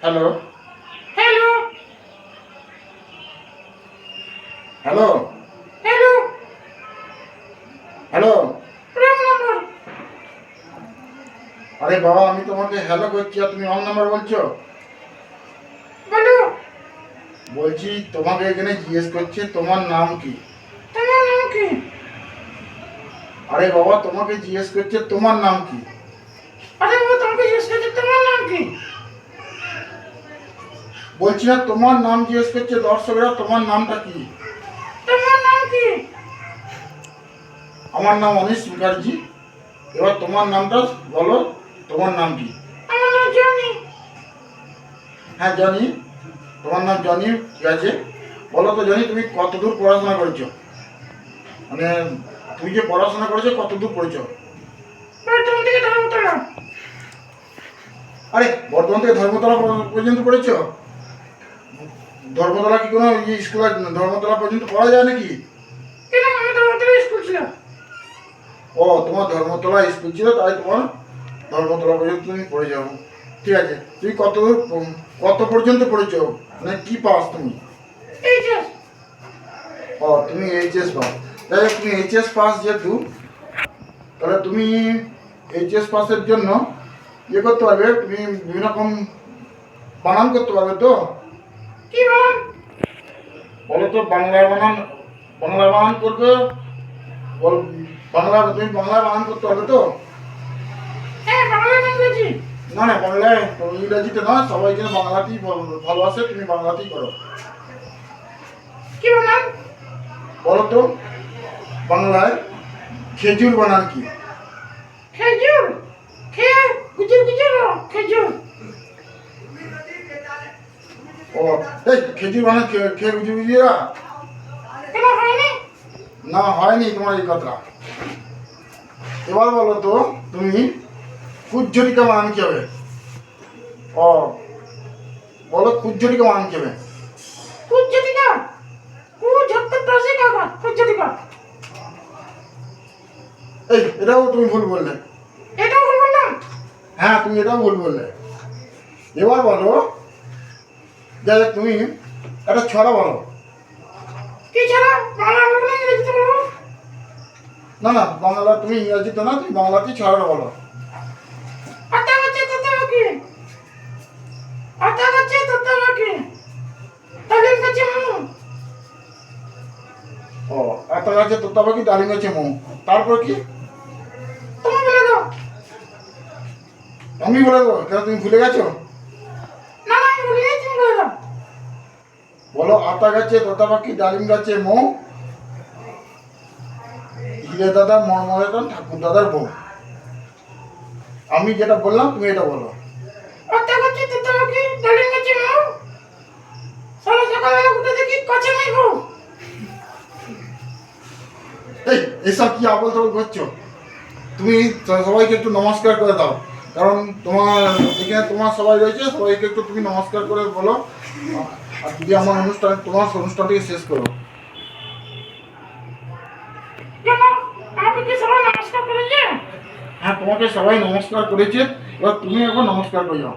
Hello hello hello hello hello. Wrong number. আরে বাবা, আমি তোমাকে হ্যালো করছি আর তুমি রং নাম্বার বলছো। বলো বলছি তোমাকে এখানে জিজ্ঞেস করছে তোমার নাম কি। তোমার নাম কি? আরে বাবা, তোমাকে জিজ্ঞেস করছে তোমার নাম কি। আরে ও তোমাকে জিজ্ঞেস করছে তোমার নাম কি? বলছি না, তোমার নাম জিজ্ঞেস করছে দর্শকরা, তোমার নামটা কি। তোমার নাম কি? আমার নাম অনিশ মুখার্জি। এবার তোমার নামটা বলো, তোমার নাম কি। আমার নাম জনি। হ্যাঁ জনি, তোমার নাম জনি, ঠিক আছে। বলো তো জনি, তুমি কতদূর পড়াশোনা করেছো, মানে তুমি যে পড়াশোনা করেছো কতদূর পড়েছো। বর্তমান থেকে ধর্মতলা। আরে বর্ধমান থেকে ধর্মতলা পর্যন্ত পড়েছো। ধর্মতলা কি কোনো স্কুল আছে? ধর্মতলা পর্যন্ত পড়া যায় নাকি? কেন আমার ধর্মতলা স্কুল ছিল? ও, তোমার ধর্মতলা স্কুল ছিল, তাই তোমার ধর্মতলা পর্যন্ত তুমি পড়ে যাও। ঠিক আছে, তুমি কত পর্যন্ত পড়েছো, মানে কি পাস তুমি। এইচএস। ও, তুমি এইচএস পাস। তাই তুমি এইচএস পাস যেহেতু, তাহলে তুমি এইচএস পাসের জন্য ইয়ে করতে পারবে, তুমি বিভিন্ন রকম বানান করতে পারবে তো। কি বলেন? বলো তো, বাংলা বানান করবে। বল, তুমি বাংলায় বানান করতে পারবে তো। হ্যাঁ, বাংলা ইংরেজি। না না, বাংলায় ইংরাজিতে নয়, সবাই যেন বাংলাতেই ভালোবাসে, তুমি বাংলাতেই করো। কি বলেন? বলো তো, বাংলায় খেজুর বানান কি। খেজুর। খে গুজুর গুজুর খেজুর। ও, এই খেজুর বানান খেয়ে বুঝি বুঝিয়া। কেন হয়নি? না, হয়নি তোমার এই কথা। এবার বলো তো, তুমি কুজ্জরিকা বানান কি হবে। ও, বলো কুজ্জরিকা বানান কি হবে। কুজ্জটিকা। কু ঝট্ট পাশে কাকা কুজ্জটিকা। এই এটাও তুমি ভুল বললে। এটাও ভুল বললাম? হ্যাঁ, তুমি এটাও ভুল বললে। এবার বলো, যে তুমি একটা ছড়া বলো। কি ছাড়া? বাংলা বলবো না ইংরেজিতে বলবো? না না, বাংলা তুমি ইংরাজিতে না, তুমি বাংলাতেই ছড়াটা বলো। আতা গাছে তোতাবাকি। আতা গাছে তোতাবাকি। ডালিম গাছে মু। ও, একটা গাছে তোতা পাখি, ডালিম গাছে মৌ, তারপর কি। তুমি বলে দাও। আমি বলে দেবো কেন, তুমি ভুলে গেছো। না না, আমি বলি নাই, তুমি বলে দাও। বলো, আতা গাছে তোতা পাখি, ডালিম গাছে মৌ, হিরে দাদা মর্মরেতন ঠাকুর দাদার বউ। আমি যেটা বললাম তুমি এটা বলো। আতা গাছে তোতাবাকি, ডালিম গাছে মু। সকাল সকালবেলা উঠে দেখি কাছে নেই বউ। এই এসব কি আবল তাবল করছো। তুমি সবাইকে একটু নমস্কার করে দাও, কারণ তোমার এখানে তোমার সবাই রয়েছে, সবাইকে একটু তুমি নমস্কার করে বলো। আর যদি আমার তোমার অনুষ্ঠানটিকে শেষ করো। কেন? আমাকে কি সবাই নমস্কার করেছে? হ্যাঁ, তোমাকে সবাই নমস্কার করেছে, এবার তুমি একবার নমস্কার করে যাও।